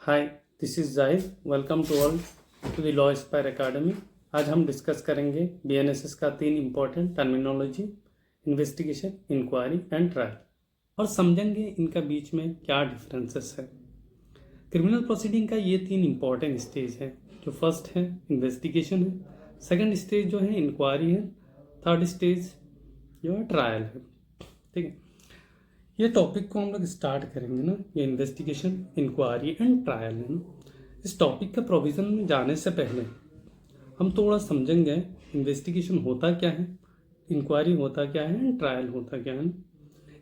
Hi, this is Jahid. Welcome to all to the law aspire academy. आज हम discuss करेंगे BNSS का 3 important terminology, investigation, inquiry and trial, और समझेंगे इनका बीच में क्या डिफरेंसेस है। क्रिमिनल प्रोसीडिंग का ये 3 इम्पॉर्टेंट स्टेज है। जो फर्स्ट है इन्वेस्टिगेशन है, सेकंड स्टेज जो है इंक्वायरी है, थर्ड स्टेज जो है ट्रायल है। ठीक है, ये टॉपिक को हम लोग स्टार्ट करेंगे ना, ये इन्वेस्टिगेशन, इंक्वायरी एंड ट्रायल है ना। इस टॉपिक के प्रोविज़न में जाने से पहले हम थोड़ा समझेंगे इन्वेस्टिगेशन होता क्या है, इंक्वायरी होता क्या है एंड ट्रायल होता क्या है।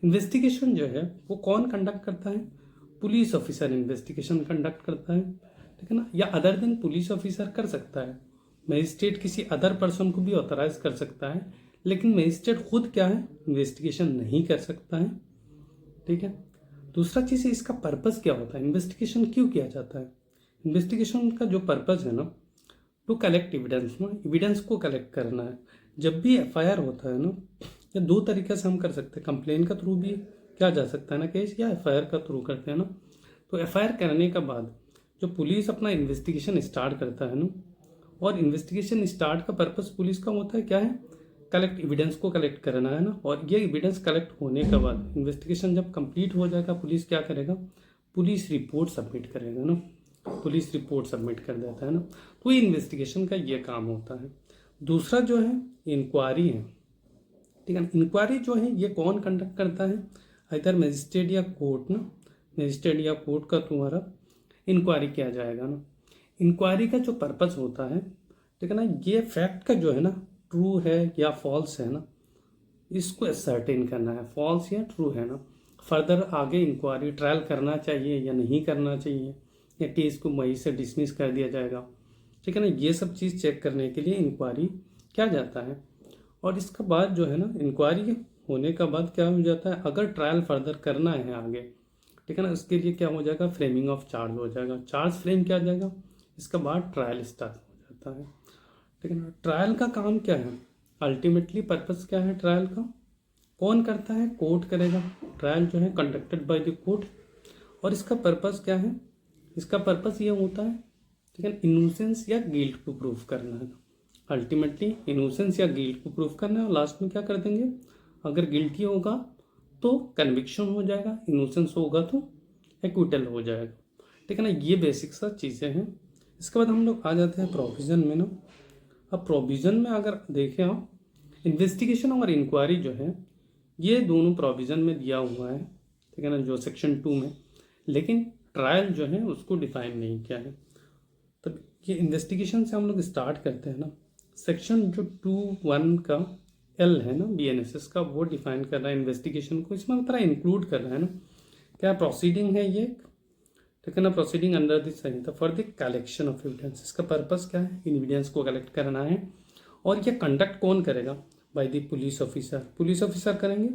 इन्वेस्टिगेशन जो है वो कौन कंडक्ट करता है? पुलिस ऑफिसर इन्वेस्टिगेशन कंडक्ट करता है, ठीक है ना, या अदर देन पुलिस ऑफिसर कर सकता है। मजिस्ट्रेट किसी अदर पर्सन को भी ऑथराइज कर सकता है, लेकिन मजिस्ट्रेट खुद क्या है, इन्वेस्टिगेशन नहीं कर सकता है। ठीक है, दूसरा चीज़ है इसका पर्पस क्या होता है, इन्वेस्टिगेशन क्यों किया जाता है। इन्वेस्टिगेशन का जो पर्पस है ना, टू कलेक्ट एविडेंस ना, एविडेंस को कलेक्ट करना है। जब भी एफआईआर होता है ना, या दो तरीके से हम कर सकते हैं, कंप्लेन का थ्रू भी किया जा सकता है ना केस, या एफआईआर का थ्रू करते हैं ना। तो एफआईआर करने के बाद जो पुलिस अपना इन्वेस्टिगेशन स्टार्ट करता है ना, और इन्वेस्टिगेशन स्टार्ट का पर्पस पुलिस का होता है क्या है, कलेक्ट एविडेंस को कलेक्ट करना है ना। और ये एविडेंस कलेक्ट होने के बाद इन्वेस्टिगेशन जब कंप्लीट हो जाएगा, पुलिस क्या करेगा, पुलिस रिपोर्ट सबमिट करेगा ना, पुलिस रिपोर्ट सबमिट कर देता है ना। तो ये इन्वेस्टिगेशन का ये काम होता है। दूसरा जो है इंक्वायरी है, ठीक है। इंक्वायरी जो है ये कौन कंडक्ट करता है, इधर मजिस्ट्रेट या कोर्ट ना, मजिस्ट्रेट या कोर्ट का तुम्हारा इंक्वायरी किया जाएगा ना। इंक्वायरी का जो पर्पस होता है, ठीक है ना, ये फैक्ट का जो है ना, ट्रू है या फॉल्स है ना, इसको असर्टेन करना है, फॉल्स या ट्रू है ना। फर्दर आगे इंक्वायरी ट्रायल करना चाहिए या नहीं करना चाहिए, या केस को वहीं से डिसमिस कर दिया जाएगा, ठीक है ना। ये सब चीज़ चेक करने के लिए इंक्वायरी किया जाता है। और इसके बाद जो है ना, इंक्वायरी होने का बाद क्या हो जाता है, अगर ट्रायल फर्दर करना है आगे, ठीक है ना, उसके लिए क्या हो जाएगा, फ्रेमिंग ऑफ चार्ज हो जाएगा, चार्ज फ्रेम किया जाएगा। इसके बाद ट्रायल स्टार्ट हो जाता है, ठीक है ना। ट्रायल का काम क्या है, अल्टीमेटली पर्पस क्या है ट्रायल का, कौन करता है, कोर्ट करेगा। ट्रायल जो है कंडक्टेड बाय द कोर्ट। और इसका पर्पस क्या है, इसका पर्पस ये होता है, ठीक है, इनोसेंस या गिल्ट को प्रूफ करना है। अल्टीमेटली इनोसेंस या गिल्ट को प्रूफ करना है, और लास्ट में क्या कर देंगे, अगर गिल्टी होगा तो कन्विक्शन हो जाएगा, इनोसेंस होगा तो एक्विटल हो जाएगा, ठीक है ना। ये बेसिक सा चीज़ें हैं। इसके बाद हम लोग आ जाते हैं प्रोविज़न में ना। अब प्रोविज़न में अगर देखें आप, इन्वेस्टिगेशन और इंक्वायरी जो है ये दोनों प्रोविज़न में दिया हुआ है, ठीक है ना, जो सेक्शन 2 में, लेकिन ट्रायल जो है उसको डिफाइन नहीं किया है। तो ये इन्वेस्टिगेशन से हम लोग स्टार्ट करते हैं ना। सेक्शन जो 2(1) का एल है ना बीएनएसएस का, वो डिफाइन कर रहा है इन्वेस्टिगेशन को, इसमें तरह इंक्लूड कर रहा है ना, क्या प्रोसीडिंग है ये, ठीक है ना, proceeding under this Samhita for the collection of evidence. इसका पर्पस क्या है, इन एविडेंस को कलेक्ट करना है। और ये कंडक्ट कौन करेगा, by the police officer, police officer करेंगे,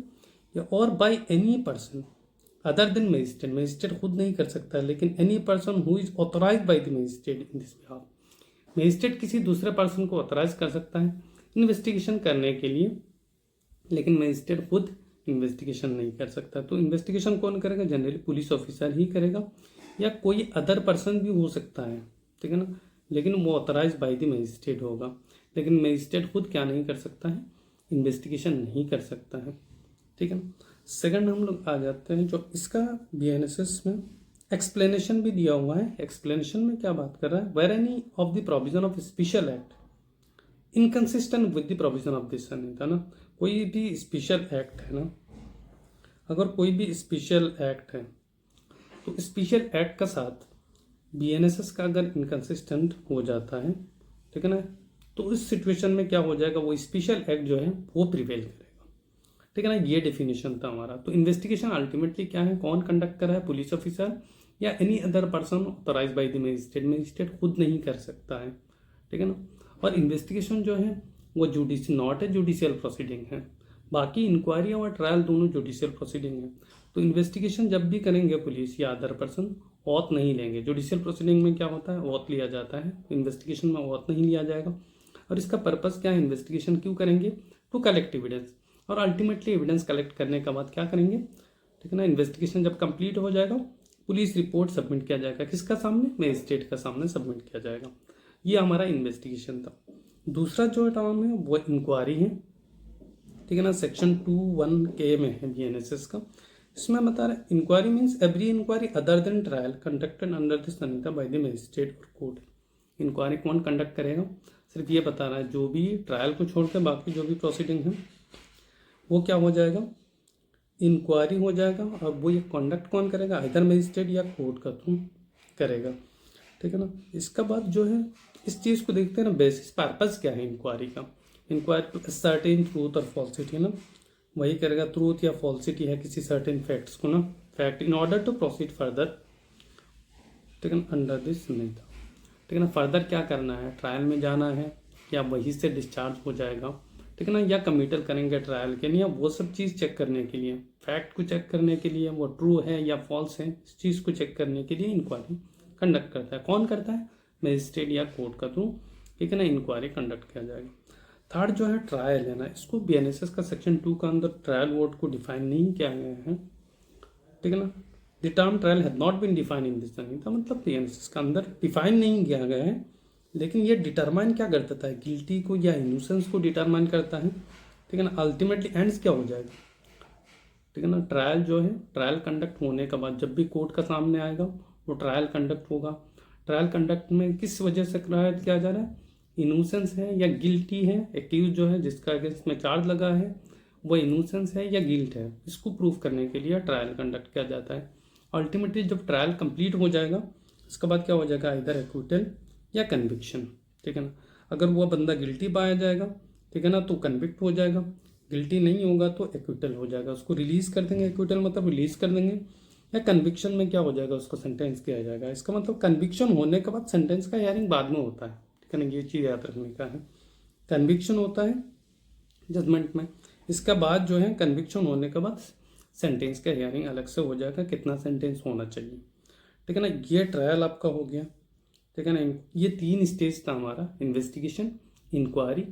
या और by any person other than magistrate, magistrate खुद नहीं कर सकता, लेकिन any person who is authorize by the magistrate in this behalf. Magistrate किसी दूसरे पर्सन को ऑथराइज कर सकता है इन्वेस्टिगेशन करने के लिए, लेकिन मजिस्ट्रेट खुद इन्वेस्टिगेशन नहीं कर सकता। तो इन्वेस्टिगेशन कौन करेगा, जनरली पुलिस ऑफिसर ही करेगा, या कोई अदर पर्सन भी हो सकता है, ठीक है ना, लेकिन वो ऑथराइज बाय द मजिस्ट्रेट होगा। लेकिन मजिस्ट्रेट खुद क्या नहीं कर सकता है, इन्वेस्टिगेशन नहीं कर सकता है, ठीक है ना। सेकंड हम लोग आ जाते हैं जो इसका बीएनएसएस में एक्सप्लेनेशन भी दिया हुआ है। एक्सप्लेनेशन में क्या बात कर रहा है, where any of the provision of special act inconsistent with the provision of this Sanhita ना, कोई भी स्पेशल एक्ट है ना, अगर कोई भी स्पेशल एक्ट है तो स्पेशल एक्ट का साथ बीएनएसएस का अगर इनकंसिस्टेंट हो जाता है, ठीक है ना, तो इस सिचुएशन में क्या हो जाएगा, वो स्पेशल एक्ट जो है वो प्रिवेल करेगा, ठीक है ना। ये डेफिनेशन था हमारा। तो इन्वेस्टिगेशन अल्टीमेटली क्या है, कौन कंडक्ट कर रहा है, पुलिस ऑफिसर या any other person authorize by the magistrate, magistrate खुद नहीं कर सकता है, ठीक है ना। और इन्वेस्टिगेशन जो है वो नॉट ए जुडिशियल प्रोसीडिंग है। बाकी इंक्वायरी और ट्रायल दोनों जुडिशियल प्रोसीडिंग है। तो इन्वेस्टिगेशन जब भी करेंगे पुलिस या अदर पर्सन, ऑथ नहीं लेंगे। जुडिशियल प्रोसीडिंग में क्या होता है, ऑथ लिया जाता है, इन्वेस्टिगेशन में ऑथ नहीं लिया जाएगा। और इसका पर्पस क्या है, इन्वेस्टिगेशन क्यों करेंगे, टू कलेक्ट एविडेंस। और अल्टीमेटली एविडेंस कलेक्ट करने के बाद क्या करेंगे, ठीक है ना, इन्वेस्टिगेशन जब कंप्लीट हो जाएगा पुलिस रिपोर्ट सबमिट किया जाएगा, किसका सामने, मजिस्ट्रेट का सामने सबमिट किया जाएगा। ये हमारा इन्वेस्टिगेशन था। दूसरा जो टर्म है वो इंक्वायरी है, ठीक है ना, सेक्शन 2(1)(k) में है BNSS का। इसमें बता रहा है inquiry means every inquiry other than trial conducted under this Sanhita by the magistrate और कोर्ट। इंक्वायरी कौन कंडक्ट करेगा, सिर्फ ये बता रहा है जो भी ट्रायल को छोड़कर बाकी जो भी प्रोसीडिंग है वो क्या हो जाएगा, इंक्वायरी हो जाएगा। और वो ये कंडक्ट कौन करेगा, इधर मजिस्ट्रेट या कोर्ट का थ्रू करेगा, ठीक है ना। इसका बाद जो है इस चीज़ को देखते हैं ना, बेसिस पर्पस क्या है इंक्वायरी का। इंक्वायरी टू सर्टेन ट्रूथ और फॉल्सिटी ना, वही करेगा, ट्रूथ या फॉल्सिटी है किसी सर्टेन फैक्ट्स को ना, fact in order to proceed further, ठीक है ना, अंडर दिस संहिता, ठीक है ना। फर्दर क्या करना है, ट्रायल में जाना है या वहीं से डिस्चार्ज हो जाएगा, ठीक है ना, या कमिटल करेंगे ट्रायल के लिए, वो सब चीज़ चेक करने के लिए, फैक्ट को चेक करने के लिए, वो ट्रू है या फॉल्स है, इस चीज़ को चेक करने के लिए इंक्वायरी कंडक्ट करता है। कौन करता है, मजिस्ट्रेट या कोर्ट का थ्रू, ठीक है ना, इंक्वायरी कंडक्ट किया जाएगा। थर्ड जो है ट्रायल है ना, इसको BNSS का सेक्शन 2 का अंदर ट्रायल वर्ड को डिफाइन नहीं किया गया है, ठीक है ना। The term trial has not been define in this Sanhita, मतलब BNSS का अंदर डिफाइन नहीं किया गया है, लेकिन ये डिटरमाइन क्या करता है, गिल्टी को या इनोसेंस को डिटरमाइन करता है, ठीक है ना। अल्टीमेटली एंड्स क्या हो जाएगा, ठीक है ना, ट्रायल जो है, ट्रायल कंडक्ट होने के बाद जब भी कोर्ट का सामने आएगा वो ट्रायल कंडक्ट होगा। ट्रायल कंडक्ट में किस वजह से ट्रायल किया जा रहा है, इनोसेंस है या गिल्टी है, एक्यूज जो है जिसका अगेंस्ट में चार्ज लगा है वो इनोसेंस है या गिल्ट है, इसको प्रूव करने के लिए ट्रायल कंडक्ट किया जाता है। अल्टीमेटली जब ट्रायल कंप्लीट हो जाएगा इसके बाद क्या हो जाएगा, इधर एक्विटल या कन्विक्शन, ठीक है ना। अगर वो बंदा गिल्टी पाया जाएगा, ठीक है ना, तो कन्विक्ट हो जाएगा, गिल्टी नहीं होगा तो एक्विटल हो जाएगा, उसको रिलीज कर देंगे, एक्विटल मतलब रिलीज कर देंगे, या कन्विक्शन में क्या हो जाएगा, उसको सेंटेंस किया जाएगा। इसका मतलब कन्विक्शन होने के बाद सेंटेंस का हियरिंग बाद में होता है, ठीक है ना, ये चीज़ याद रखने का है। कन्विक्शन होता है जजमेंट में, इसका बाद जो है कन्विक्शन होने के बाद सेंटेंस का हियरिंग अलग से हो जाएगा, कितना सेंटेंस होना चाहिए, ठीक है ना। ये ट्रायल आपका हो गया, ठीक है ना। ये 3 स्टेज था हमारा, इन्वेस्टिगेशन, इंक्वायरी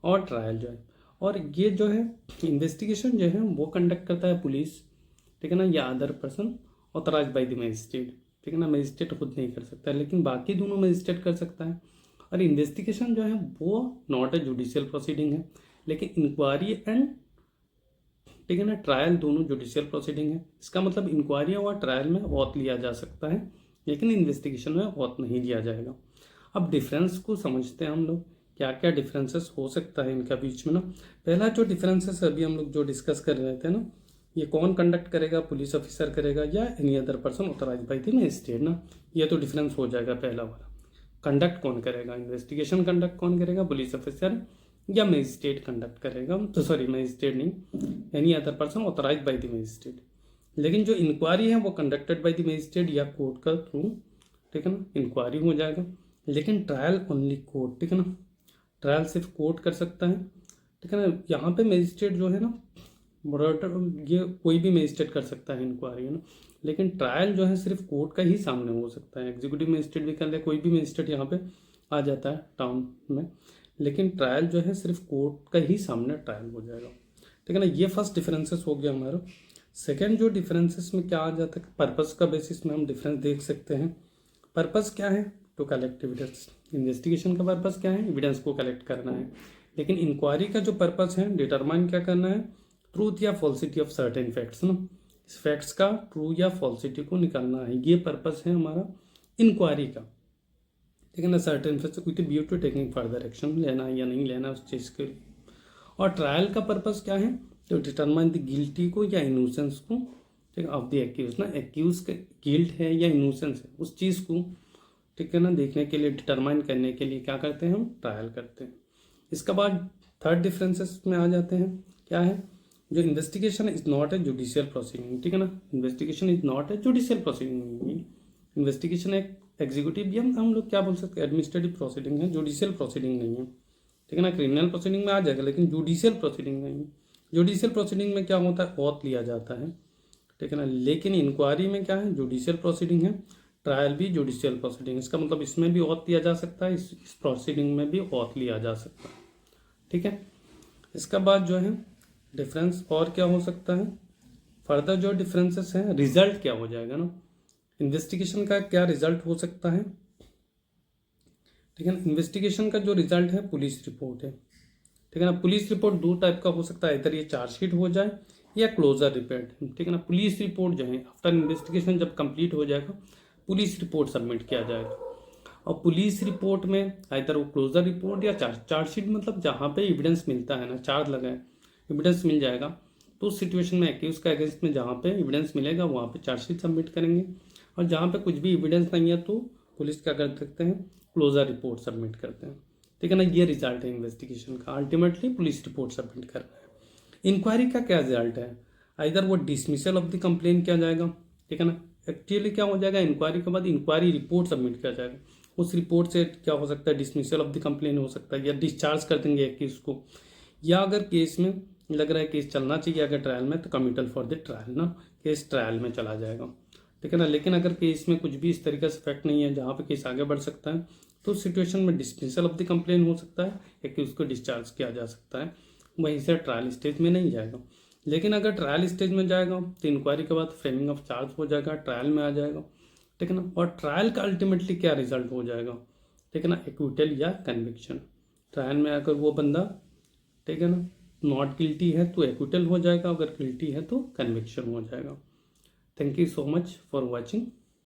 और ट्रायल जो है। और ये जो है इन्वेस्टिगेशन जो है वो कंडक्ट करता है पुलिस, ठीक है ना, या other person authorize by the magistrate, ठीक है ना। मजिस्ट्रेट खुद नहीं कर सकता है, लेकिन बाकी दोनों मजिस्ट्रेट कर सकता है। और इन्वेस्टिगेशन जो है वो नॉट ए जुडिशियल प्रोसीडिंग है, लेकिन इंक्वायरी एंड, ठीक है ना, ट्रायल दोनों जुडिशियल प्रोसीडिंग है। इसका मतलब इंक्वायरी और ट्रायल में ऑथ लिया जा सकता है, लेकिन इन्वेस्टिगेशन में ऑथ नहीं लिया जाएगा। अब डिफरेंस को समझते हैं हम लोग, क्या क्या डिफरेंसेस हो सकता है इनका बीच में ना। पहला जो डिफरेंसेस अभी हम लोग जो डिस्कस कर रहे थे ना, ये कौन कंडक्ट करेगा, पुलिस ऑफिसर करेगा या any other person authorize by the magistrate ना, ये तो डिफरेंस हो जाएगा पहला वाला। कंडक्ट कौन करेगा, इन्वेस्टिगेशन कंडक्ट कौन करेगा, पुलिस ऑफिसर या मजिस्ट्रेट कंडक्ट करेगा, तो सॉरी मजिस्ट्रेट नहीं, any other person authorize by the magistrate. लेकिन जो इंक्वायरी है वो कंडक्टेड बाय द मजिस्ट्रेट या कोर्ट का थ्रू, ठीक है ना, इंक्वायरी हो जाएगा। लेकिन ट्रायल ओनली कोर्ट, ठीक है ना, ट्रायल सिर्फ कोर्ट कर सकता है, ठीक है ना। यहाँ पे मजिस्ट्रेट जो है ना, ये कोई भी मजिस्ट्रेट कर सकता है इंक्वायरी, है ना, लेकिन ट्रायल जो है सिर्फ कोर्ट का ही सामने हो सकता है। एग्जीक्यूटिव मजिस्ट्रेट भी कर ले, कोई भी मजिस्ट्रेट यहाँ पे आ जाता है टाउन में, लेकिन ट्रायल जो है सिर्फ कोर्ट का ही सामने ट्रायल हो जाएगा, ठीक है ना। ये फर्स्ट डिफरेंसेस हो गया हमारा। सेकेंड जो डिफरेंसेस में क्या आ जाता है, पर्पस का बेसिस में हम डिफरेंस देख सकते हैं। पर्पस क्या है, टू कलेक्ट एविडेंस। इन्वेस्टिगेशन का पर्पस क्या है, एविडेंस को कलेक्ट करना है, लेकिन इंक्वायरी का जो पर्पस है डिटरमाइन क्या करना है, ट्रूथ या फॉल्सिटी ऑफ सर्टेन फैक्ट्स ना, इस फैक्ट्स का ट्रू या फॉल्सिटी को निकालना है, ये पर्पस है हमारा इंक्वायरी का, ठीक है ना। Certain facts with view to taking further action, लेना है या नहीं लेना उस चीज़ के लिए। और ट्रायल का पर्पस क्या है, तो डिटरमाइन द गिल्टी को या इनोसेंस को, ठीक है, ऑफ द एक्यूज ना, एक्यूज का गिल्ट है या इनोसेंस है उस चीज़ को, ठीक है ना, देखने के लिए, डिटरमाइन करने के लिए क्या करते हैं, हम ट्रायल करते हैं। इसके बाद थर्ड डिफरेंसेस में आ जाते हैं, क्या है, जो investigation is not a judicial proceeding, ठीक है ना, investigation is not a judicial proceeding. Investigation एक एग्जीक्यूटिव या हम लोग क्या बोल सकते हैं, एडमिनिस्ट्रेटिव प्रोसीडिंग है, जुडिशियल प्रोसीडिंग नहीं है, ठीक है ना। क्रिमिनल प्रोसीडिंग में आ जाएगा, लेकिन जुडिशियल प्रोसीडिंग नहीं है। जुडिशियल प्रोसीडिंग में क्या होता है, ऑथ लिया जाता है, ठीक है ना। लेकिन इंक्वायरी में क्या है, जुडिशियल प्रोसीडिंग है, ट्रायल भी जुडिशियल प्रोसीडिंग, इसका मतलब इसमें भी ऑथ लिया जा सकता है, इस प्रोसीडिंग में भी ऑथ लिया जा सकता है, ठीक है। इसका बाद जो है डिफरेंस और क्या हो सकता है, फर्दर जो डिफरेंसेस हैं, रिजल्ट क्या हो जाएगा ना, इन्वेस्टिगेशन का क्या रिजल्ट हो सकता है, ठीक है ना। इन्वेस्टिगेशन का जो रिजल्ट है पुलिस रिपोर्ट है, ठीक है ना। पुलिस रिपोर्ट दो टाइप का हो सकता है, इधर ये चार्जशीट हो जाए या क्लोजर रिपोर्ट, ठीक है ना। पुलिस रिपोर्ट जो है आफ्टर इन्वेस्टिगेशन जब कंप्लीट हो जाएगा पुलिस रिपोर्ट सबमिट किया जाएगा, और पुलिस रिपोर्ट में इधर वो क्लोजर रिपोर्ट या चार्जशीट मतलब जहाँ पे एविडेंस मिलता है ना, चार्ज लगा है एविडेंस मिल जाएगा, तो उस सिचुएशन में एक्यूज का अगेंस्ट में जहाँ पे एविडेंस मिलेगा वहाँ पे चार्जशीट सबमिट करेंगे, और जहाँ पे कुछ भी एविडेंस नहीं है तो पुलिस क्या कर सकते हैं, क्लोजर रिपोर्ट सबमिट करते हैं, ठीक है ना। ये रिजल्ट है इन्वेस्टिगेशन का, अल्टीमेटली पुलिस रिपोर्ट सबमिट करना है। इंक्वायरी का क्या रिजल्ट है, इधर वो डिसमिसल ऑफ द कंप्लेन किया जाएगा, ठीक है ना। एक्चुअली क्या हो जाएगा, इंक्वायरी के बाद इंक्वायरी रिपोर्ट सबमिट किया जाएगा, उस रिपोर्ट से क्या हो सकता है, डिसमिसल ऑफ द कंप्लेन हो सकता है, या डिस्चार्ज कर देंगे एक केस को, या अगर केस में लग रहा है केस चलना चाहिए अगर ट्रायल में तो कमिटल फॉर द ट्रायल ना, केस ट्रायल में चला जाएगा, ठीक है ना। लेकिन अगर केस में कुछ भी इस तरीके से फैक्ट नहीं है जहाँ पे केस आगे बढ़ सकता है तो उस सिचुएशन में डिसमिसल ऑफ द कंप्लेन हो सकता है या कि उसको डिस्चार्ज किया जा सकता है, वहीं से ट्रायल स्टेज में नहीं जाएगा। लेकिन अगर ट्रायल स्टेज में जाएगा तो इंक्वायरी के बाद फ्रेमिंग ऑफ चार्ज हो जाएगा, ट्रायल में आ जाएगा, ठीक है ना। और ट्रायल का अल्टीमेटली क्या रिजल्ट हो जाएगा, ठीक है ना, एक्विटल या कन्विक्शन। ट्रायल में अगर वो बंदा, ठीक है ना, नॉट गिल्टी है तो एक्विटल हो जाएगा, अगर गिल्टी है तो कन्विक्शन हो जाएगा। Thank you so much for watching.